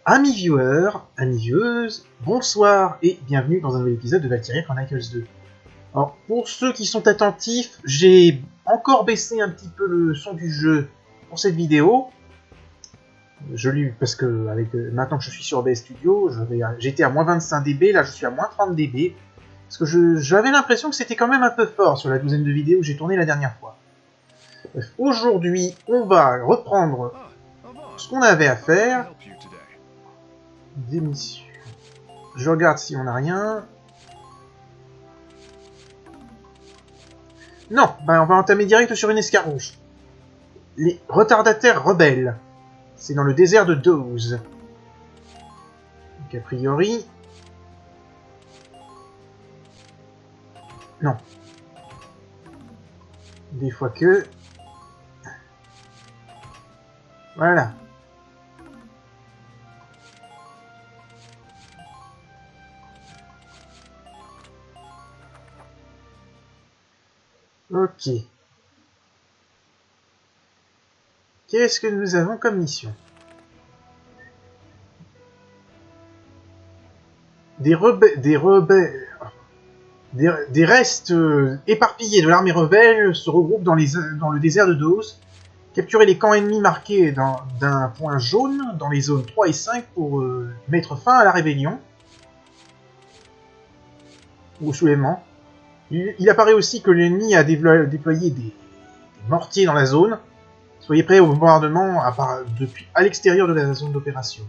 Amis viewers, amis vieweuses, bonsoir et bienvenue dans un nouvel épisode de Valkyria Chronicles 2. Alors, pour ceux qui sont attentifs, j'ai encore baissé un petit peu le son du jeu pour cette vidéo. Parce que maintenant que je suis sur OBS Studio, j'étais à moins 25 dB, là je suis à moins 30 dB. Parce que j'avais l'impression que c'était quand même un peu fort sur la douzaine de vidéos que j'ai tournées la dernière fois. Aujourd'hui, on va reprendre ce qu'on avait à faire. Des missions. Je regarde si on n'a rien. Non, on va entamer direct sur une escarmouche. Les retardataires rebelles. C'est dans le désert de Dose. Donc a priori... Non. Des fois que... Voilà. Ok. Qu'est-ce que nous avons comme mission? Des restes éparpillés de l'armée rebelle se regroupent dans le désert de Dose. Capturer les camps ennemis marqués d'un point jaune dans les zones 3 et 5 pour mettre fin à la rébellion. Ou au soulèvement. Il apparaît aussi que l'ennemi a déployé des mortiers dans la zone. Soyez prêts au bombardement à l'extérieur de la zone d'opération.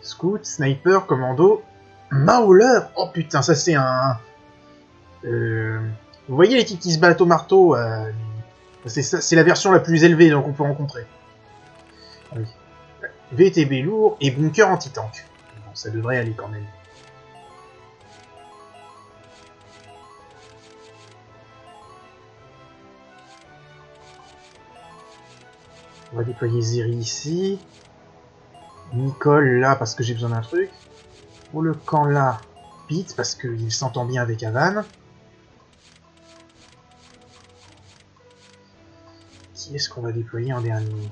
Scout, sniper, commando, mauleur. Oh putain, ça c'est un... Vous voyez les types qui se battent au marteau c'est la version la plus élevée qu'on peut rencontrer. Oui. VTB lourd et bunker anti-tank. Bon, ça devrait aller quand même. On va déployer Zeri ici. Nicole là parce que j'ai besoin d'un truc. Pour le camp là, Pete parce qu'il s'entend bien avec Havan. Qui est-ce qu'on va déployer en dernier?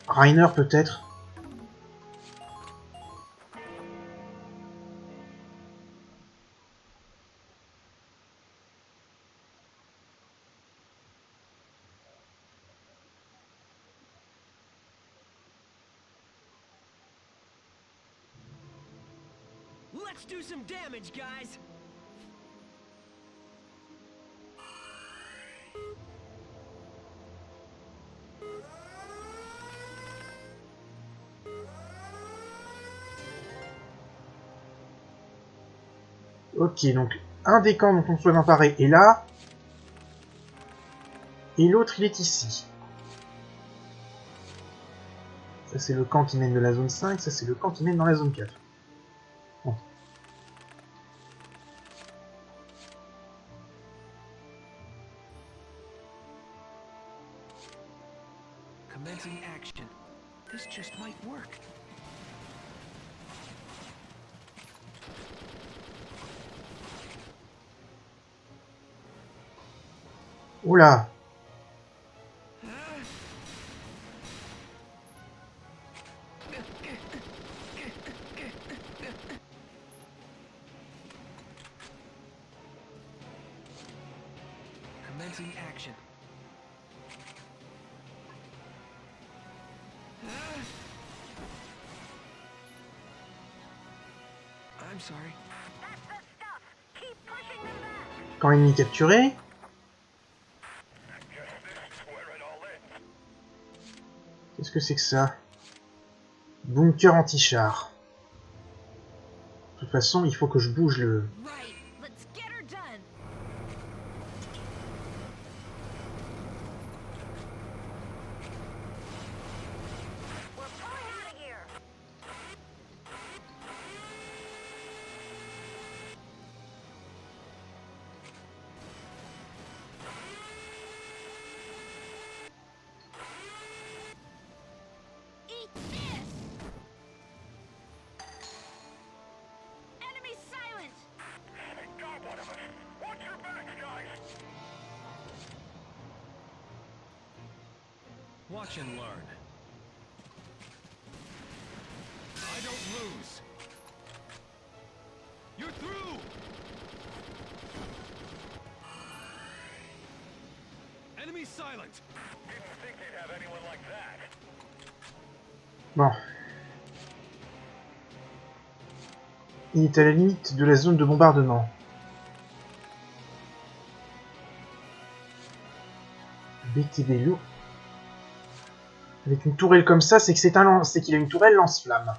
Rainer peut-être? Let's do some damage, guys. Ok, donc un des camps dont on souhaite emparer est là. Et l'autre il est ici. Ça c'est le camp qui mène de la zone 5, ça c'est le camp qui mène dans la zone 4. Bon. Commencing action. This just might work. Oula! Commencing action. I'm sorry. Camp ennemi capturé. Qu'est-ce que c'est que ça? Bunker anti-char. De toute façon, il faut que je bouge le... Right, let's get her done. We're pulling out of here. Eat this. Enemy silent. Watch and learn. I don't lose. You're through. Enemy silent. Didn't think they'd have anyone like that. Bon. Il est à la limite de la zone de bombardement. BTB lourd. Avec une tourelle comme ça, c'est que c'est qu'il a une tourelle lance-flamme.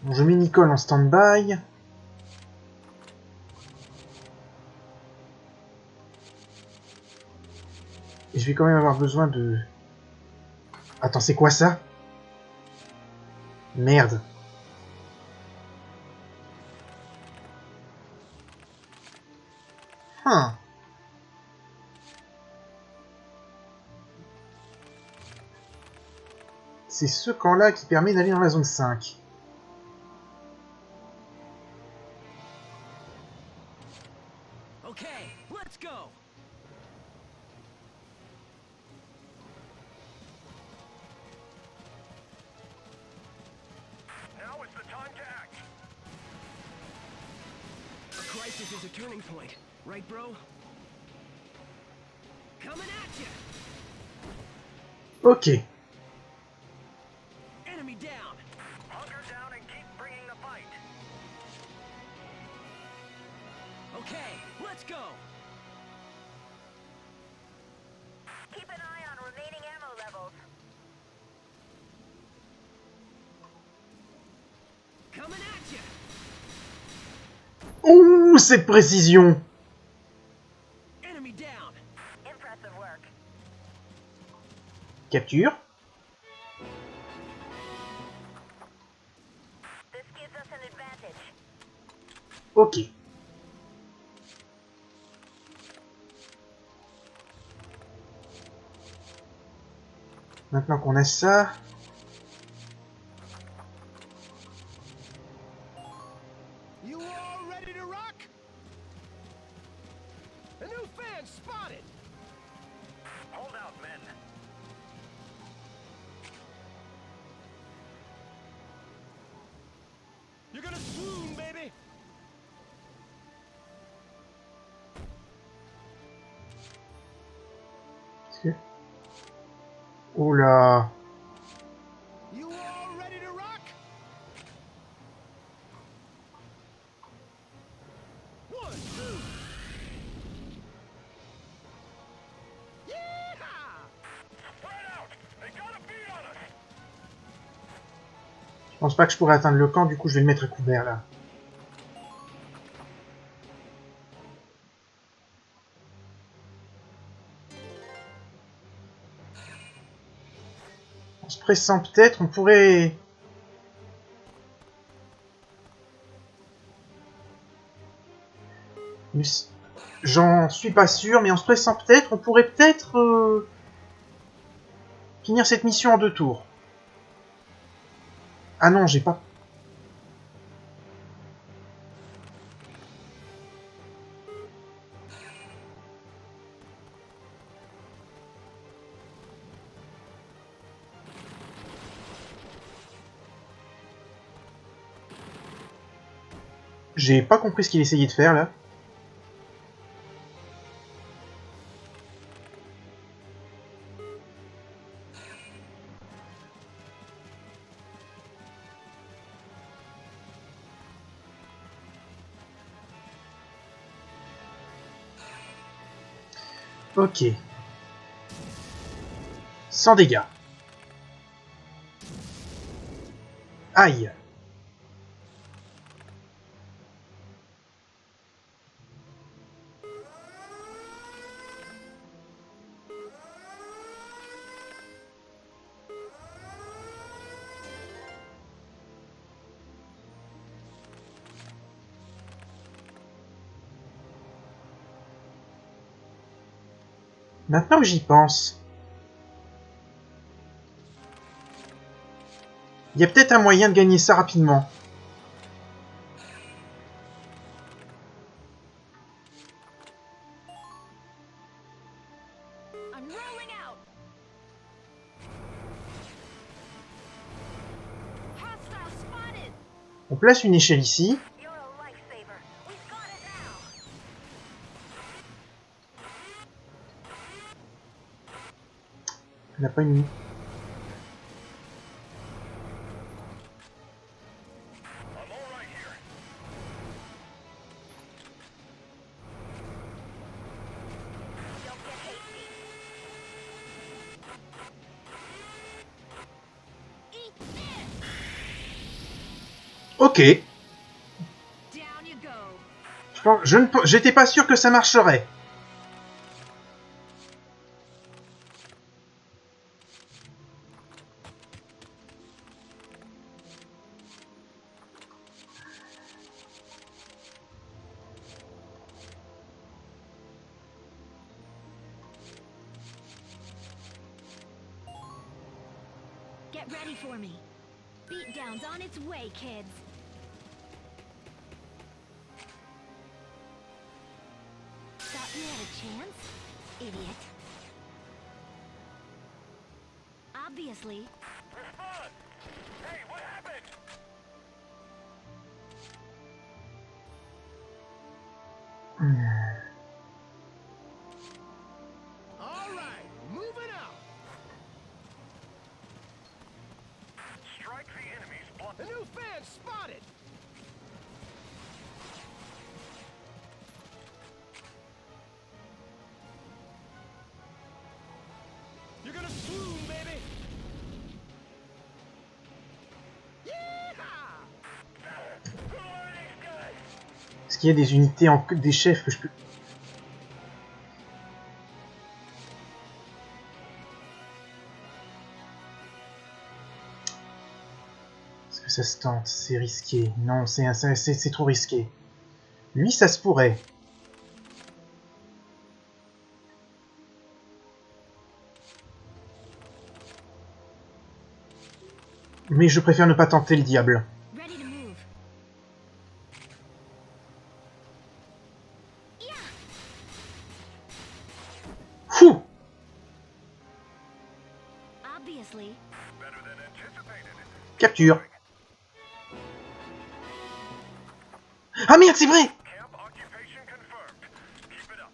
Bon, je mets Nicole en stand-by. Et je vais quand même avoir besoin de... Attends, c'est quoi ça? Merde. C'est ce camp-là qui permet d'aller dans la zone 5. Okay, let's go. Now is the time to act. A crisis is a turning point, right, bro? Coming at you. Ok. Enemy down. Hunker down and keep bringing the fight. Okay, let's go. Keep an eye on remaining ammo levels. Coming at you. Ouh, cette précision! Enemy down. Impressive work. Capture. This gives us an advantage. Ok. Maintenant qu'on a ça... You all ready to rock? A new fan spotted. Hold out, men. You're gonna swoon, baby. Oh là... You all ready to rock? One, two. Yeah! Spread out. They got a beat on us. Je pense pas que je pourrais atteindre le camp, du coup je vais le mettre à couvert là. En se pressant peut-être, on pourrait... J'en suis pas sûr, mais en se pressant peut-être, on pourrait peut-être finir cette mission en 2 tours. Ah non, j'ai pas... J'ai pas compris ce qu'il essayait de faire là. Ok. Sans dégâts. Aïe. Maintenant que j'y pense, il y a peut-être un moyen de gagner ça rapidement. On place une échelle ici. You're a lifesaver. We've got it now. On n'a pas une... I'm all right here. Don't get hasty. Eat this. Ok. Down you go. J'étais pas sûr que ça marcherait. Get ready for me. Beatdown's on its way, kids. Thought you had a chance, idiot. Obviously. Respond! Hey, what happened? All right, moving out. Strike the enemy's block. A new fan spotted. You're gonna swoon, baby. Yeehaw! Who are these guys? Est-ce qu'il y a des unités, des chefs que je peux... Est-ce que ça se tente? C'est risqué. Non, c'est trop risqué. Lui, ça se pourrait. Mais je préfère ne pas tenter le diable. Ready to move. Fou! Obviously. Better than anticipated. Capture. Ah merde, c'est vrai! Camp occupation confirmed. Keep it up.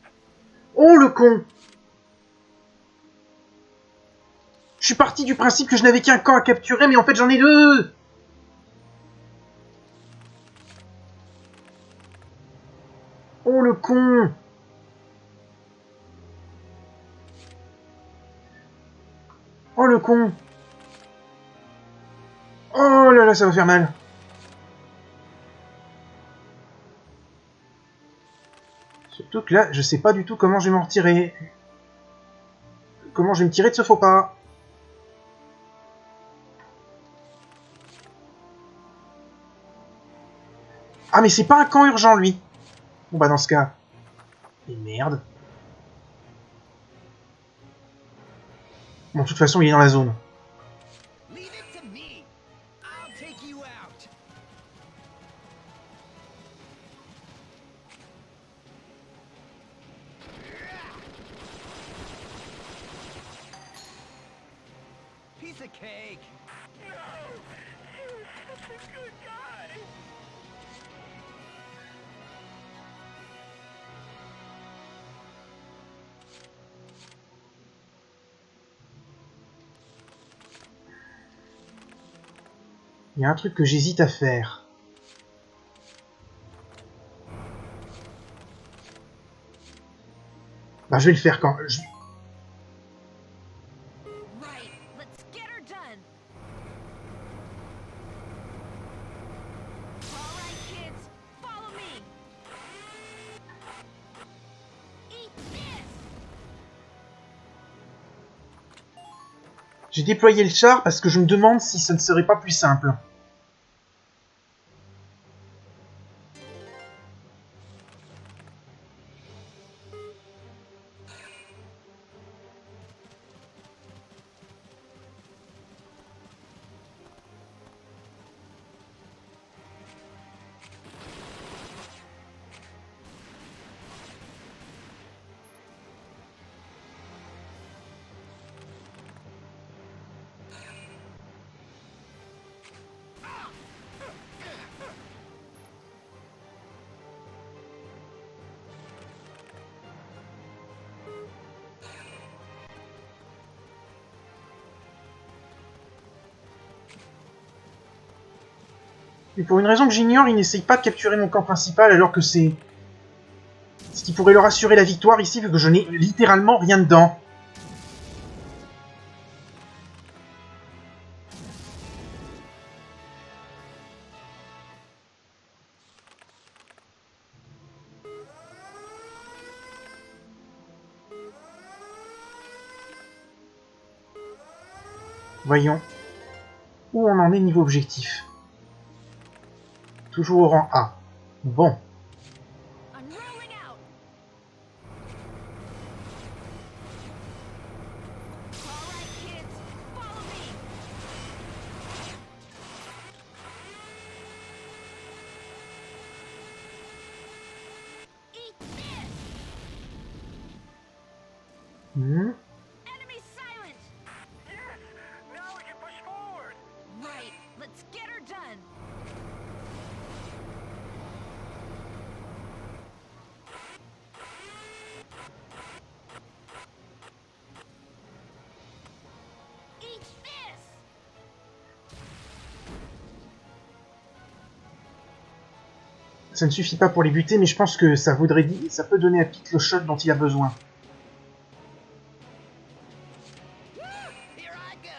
Oh le con! Je suis parti du principe que je n'avais qu'un camp à capturer, mais en fait j'en ai deux! Oh le con! Oh le con! Oh là là, ça va faire mal! Surtout que là, je sais pas du tout comment je vais m'en retirer. Comment je vais me tirer de ce faux pas? Ah mais c'est pas un camp urgent lui. Bon bah dans ce cas. Et merde. Bon de toute façon il est dans la zone. Leave it to me. I'll take you out. Piece of cake. No! You were such a good guy! Il y a un truc que j'hésite à faire. Bah je vais le faire quand... Right. Let's get her done. All right, kids. Follow me. Eat this. J'ai déployé le char parce que je me demande si ce ne serait pas plus simple. Mais pour une raison que j'ignore, ils n'essayent pas de capturer mon camp principal alors que c'est... ce qui pourrait leur assurer la victoire ici vu que je n'ai littéralement rien dedans. Voyons. Où on en est niveau objectif? Toujours au rang A. Bon. I'm rolling out. All right, kids, follow me. Eat this. Hmm. Enemy silent. Yes! Now we can push forward! Right. Let's get her done. Eat this. Ça ne suffit pas pour les buter, mais je pense que ça voudrait dire, ça peut donner à Pete le shot dont il a besoin. Here I go.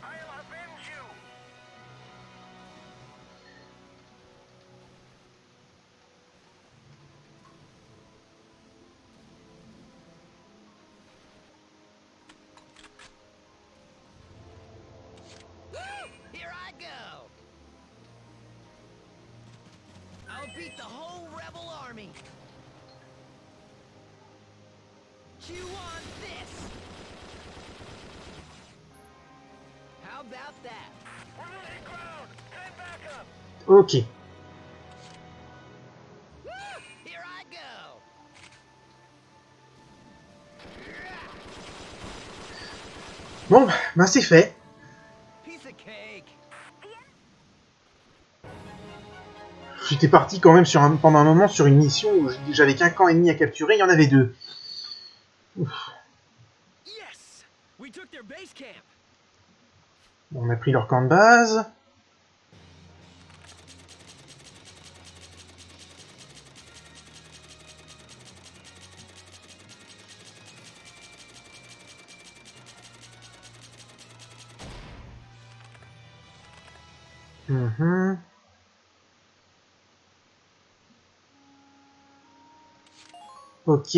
I'll avenge you! Here I go. I'll beat the whole rebel army. Chew on this. How about that? We're losing ground! Send backup! Ok. Here I go. Bon, ben c'est fait. Piece of cake. J'étais parti quand même pendant un moment sur une mission où j'avais qu'un camp ennemi à capturer, il y en avait deux. Ouf. Yes. We took their base camp. Bon, on a pris leur camp de base. Mhm. Ok.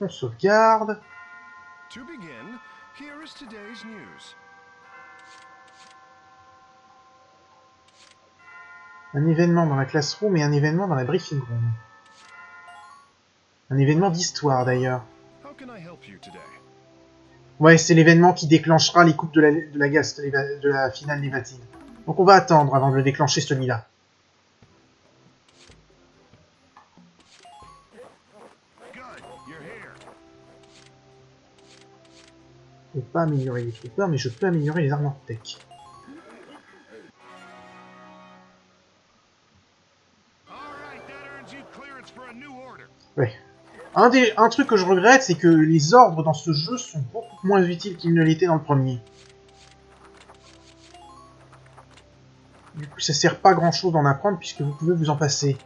On sauvegarde. To begin, here is today's news. Un événement dans la classroom et un événement dans la briefing room. Un événement d'histoire d'ailleurs. How can I help you today? Ouais, c'est l'événement qui déclenchera les coupes de la Gast, de la finale Lévatine. Donc on va attendre avant de le déclencher celui-là. Good, you're here. Je peux pas améliorer les troopers, mais je peux améliorer les armes en tech. All right, that earns you clearance for a new order. Ouais. Un truc que je regrette, c'est que les ordres dans ce jeu sont beaucoup moins utiles qu'ils ne l'étaient dans le premier. Du coup, ça sert pas grand chose d'en apprendre puisque vous pouvez vous en passer.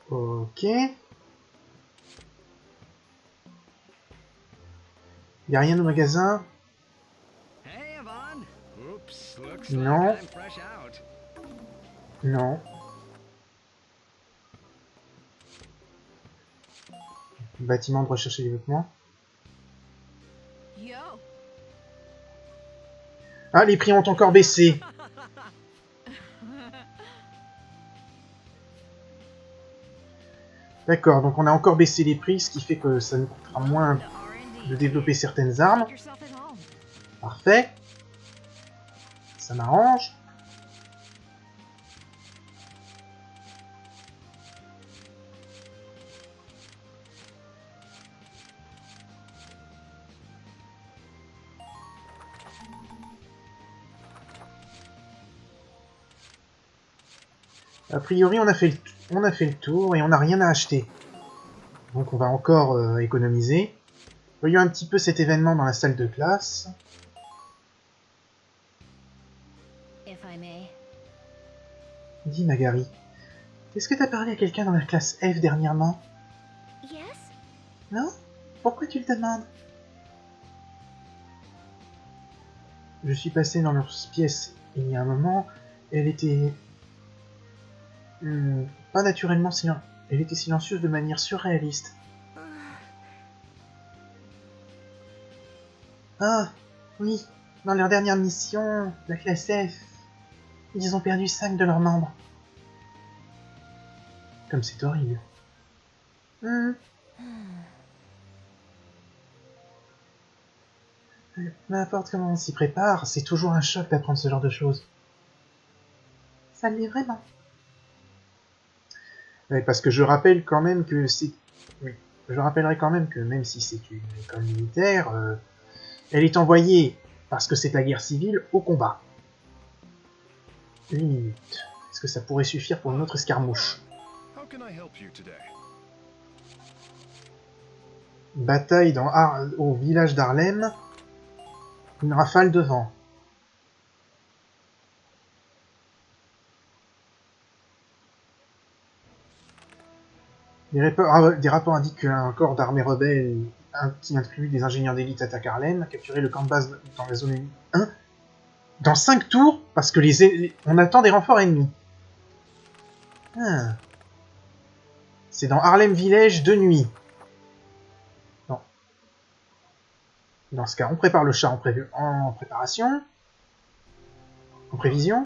Ok. Y a rien au magasin? Hey, Yvonne. Oops, looks No. like I'm fresh out. Non. Bâtiment de recherche et développement. Yo. Ah, les prix ont encore baissé. D'accord, donc on a encore baissé les prix, ce qui fait que ça nous coûtera moins de développer certaines armes. Make yourself at home. Parfait. Ça m'arrange. A priori, on a fait le tour et on n'a rien à acheter. Donc on va encore économiser. Voyons un petit peu cet événement dans la salle de classe. If I may. Dis Magari, est-ce que t'as parlé à quelqu'un dans la classe F dernièrement? Yes? Non? Pourquoi tu le demandes? Je suis passé dans leur pièce il y a un moment. Elle était... pas naturellement silencieuse. Elle était silencieuse de manière surréaliste. Ah, oui, dans leur dernière mission, la classe F, ils ont perdu 5 de leurs membres. Comme c'est horrible. N'importe comment on s'y prépare, c'est toujours un choc d'apprendre ce genre de choses. Ça l'est vraiment. Ouais, parce que je rappelle quand même que c'est... Oui, je rappellerai quand même que même si c'est une école militaire, elle est envoyée, parce que c'est la guerre civile, au combat. 8 minutes. Est-ce que ça pourrait suffire pour une autre escarmouche? How can I help you today? Bataille au village d'Harlem. Une rafale de vent. Des rapports indiquent qu'un corps d'armée rebelle qui inclut des ingénieurs d'élite attaque Harlem, a capturé le camp de base dans la zone 1 dans 5 tours parce que on attend des renforts ennemis. Ah. C'est dans Harlem Village de nuit. Non. Dans ce cas, on prépare le chat en préparation. En prévision.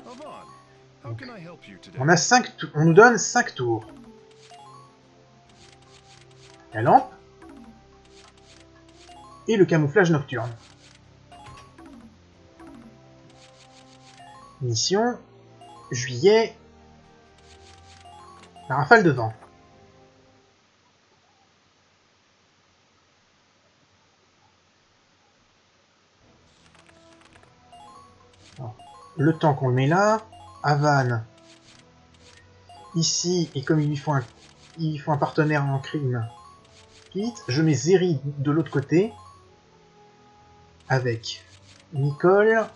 How can I help you today? On nous donne 5 tours. La lampe. Et le camouflage nocturne. Mission. Juillet. La rafale de vent. Alors, le temps qu'on le met là. Havane. Ici, et comme il lui faut un partenaire en crime. Pete, je mets Zeri de l'autre côté. Avec Nicole.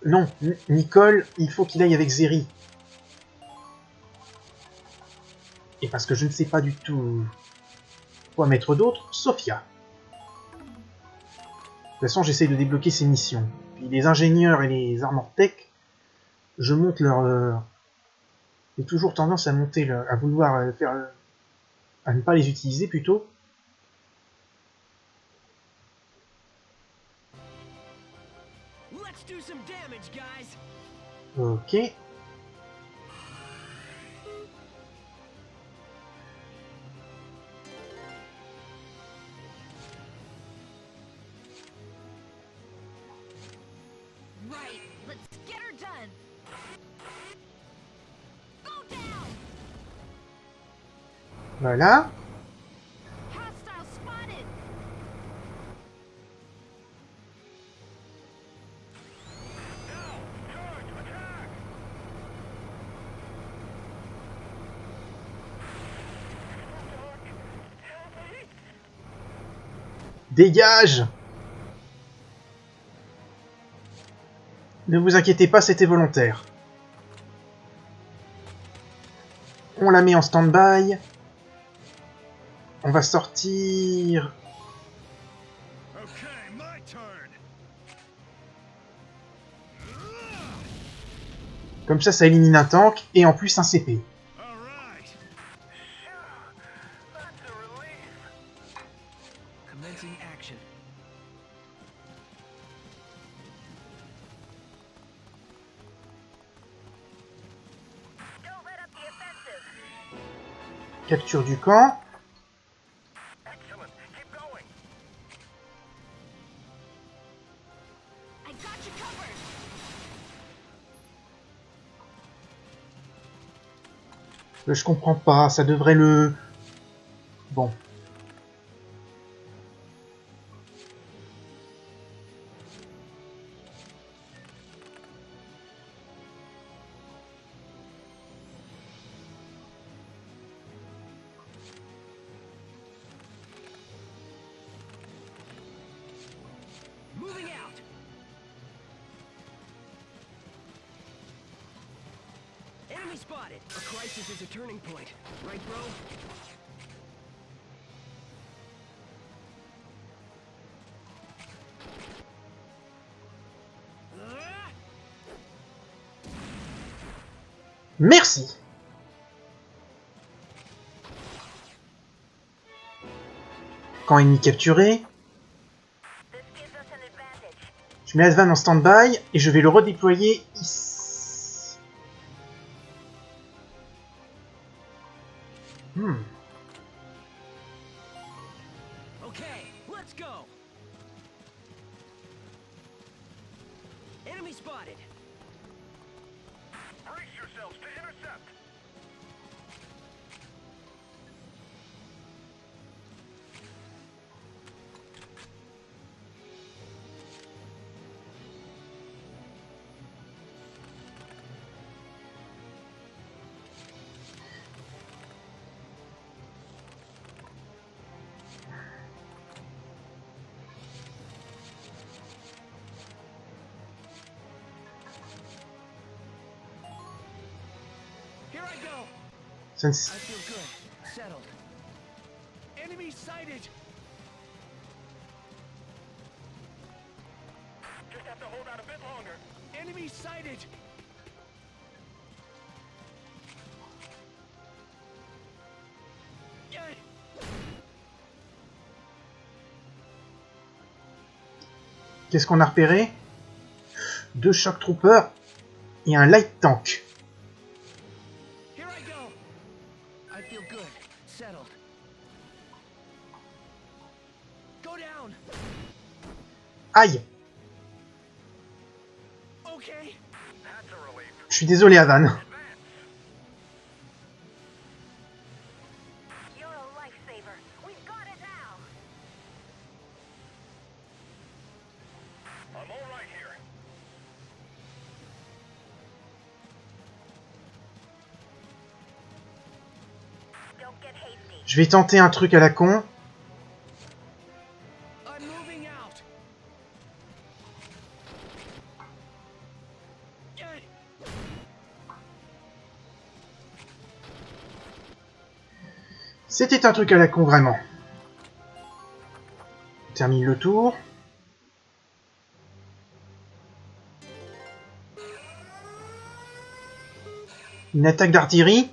Non, Nicole, il faut qu'il aille avec Zeri. Et parce que je ne sais pas du tout quoi mettre d'autre, Sophia. De toute façon, j'essaye de débloquer ces missions. Puis les ingénieurs et les armor tech, je monte leur... J'ai toujours tendance à monter, à vouloir faire... à ne pas les utiliser plutôt. Let's do some damage, guys. Ok. Right. Let's get her done. Go down. Voilà. Hostile spotted. Dégage! Ne vous inquiétez pas, c'était volontaire. On la met en stand-by. On va sortir... Okay, my turn. Comme ça élimine un tank et en plus un CP. All right. That's a relief. Commencing action. Don't let up the offensive. Capture du camp. Excellent. Keep going. I got you covered. Je comprends pas, ça devrait le... Bon. Enemy spotted. A crisis is a turning point, right, bro? Merci. Camp ennemi capturé. This gives us an advantage. Je mets Advan en stand-by et je vais le redéployer ici. Okay, let's go. Enemy spotted. Brace yourselves to intercept. Here I go. Ça ne- I feel good. Settled. Enemy sighted. Just have to hold out a bit longer. Enemy sighted. Yay. Qu'est-ce qu'on a repéré? 2 shock troopers et un light tank. Here I go. I feel good. Settled. Go down. Aïe! Okay. That's a relief. Je suis désolé, Advan. You're a lifesaver. We've got it now. I'm all right here. Don't get hasty. Je vais tenter un truc à la con. I'm moving out. Yay. C'était un truc à la con, vraiment. On termine le tour. Une attaque d'artillerie.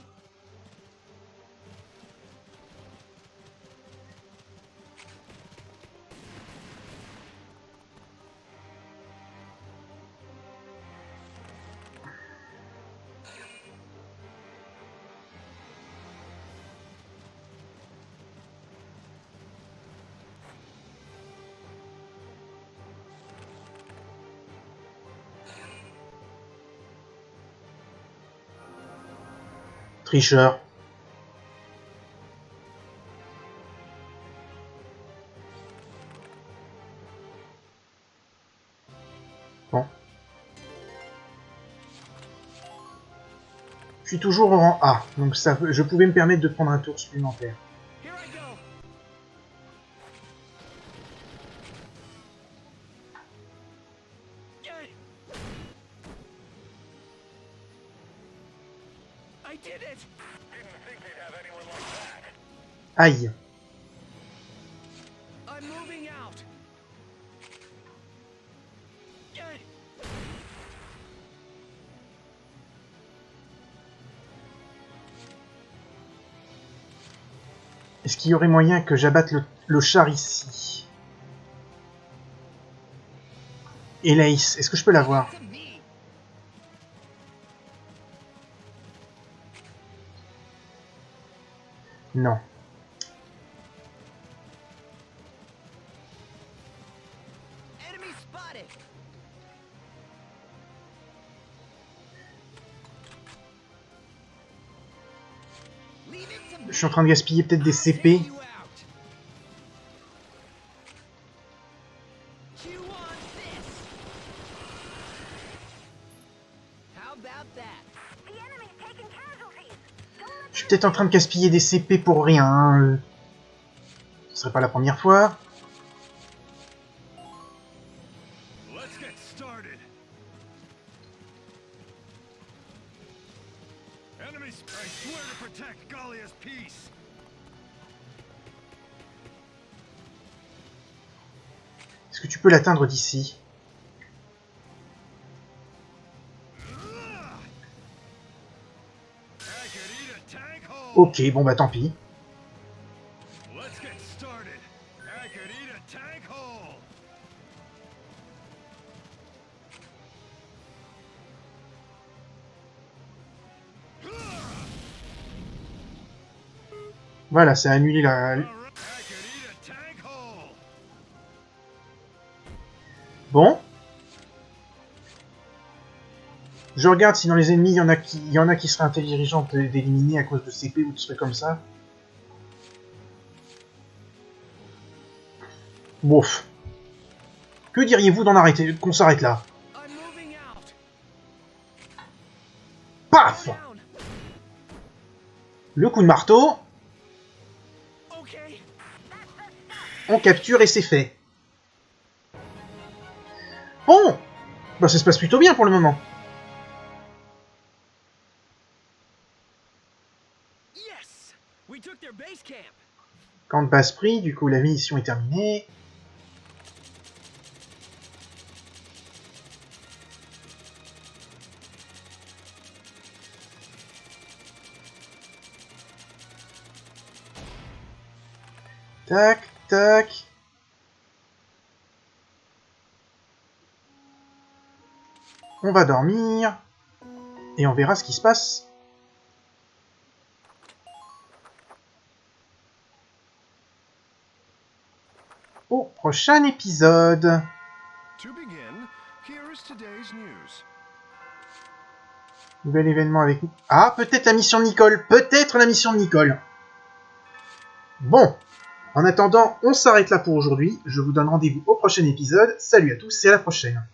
Tricheur. Bon. Je suis toujours au rang A, donc ça, je pouvais me permettre de prendre un tour supplémentaire. Here I go. Yay. I did it. Didn't think they'd have anyone like that. Aïe. I'm moving out. Yay. Est-ce qu'il y aurait moyen que j'abatte le char ici? Et l'Ace, est-ce que je peux l'avoir? To me. Non. Enemy spotted. Leave it to me. Je suis en train de gaspiller peut-être des Take CP. you out. Chew on this. How about that? The enemy's taking casualties. Don't let Je suis peut-être en train de gaspiller des CP pour rien. Hein. Ce serait pas la première fois. Let's get started. Enemies, I swear to protect Gallia's peace. Est-ce que tu peux l'atteindre d'ici? I could eat a tank hole. Ok, bon bah tant pis. Let's get started. I could eat a tank hole. Voilà, ça a annulé la... I could eat a tank hole. Bon. Je regarde si dans les ennemis, il y en a qui seraient intelligents d'éliminer à cause de CP ou de trucs comme ça. Bouf. Que diriez-vous qu'on s'arrête là? I'm moving out. Paf! Down. Le coup de marteau, Okay. on capture et c'est fait. Bon! Bah ça se passe plutôt bien pour le moment. Yes. We took their base camp. Camp de base pris, du coup la mission est terminée. Tac, tac. On va dormir. Et on verra ce qui se passe. Au prochain épisode. To begin, here is today's news. Nouvel événement avec... Ah, peut-être la mission de Nicole. Peut-être la mission de Nicole. Bon. En attendant, on s'arrête là pour aujourd'hui. Je vous donne rendez-vous au prochain épisode. Salut à tous et à la prochaine.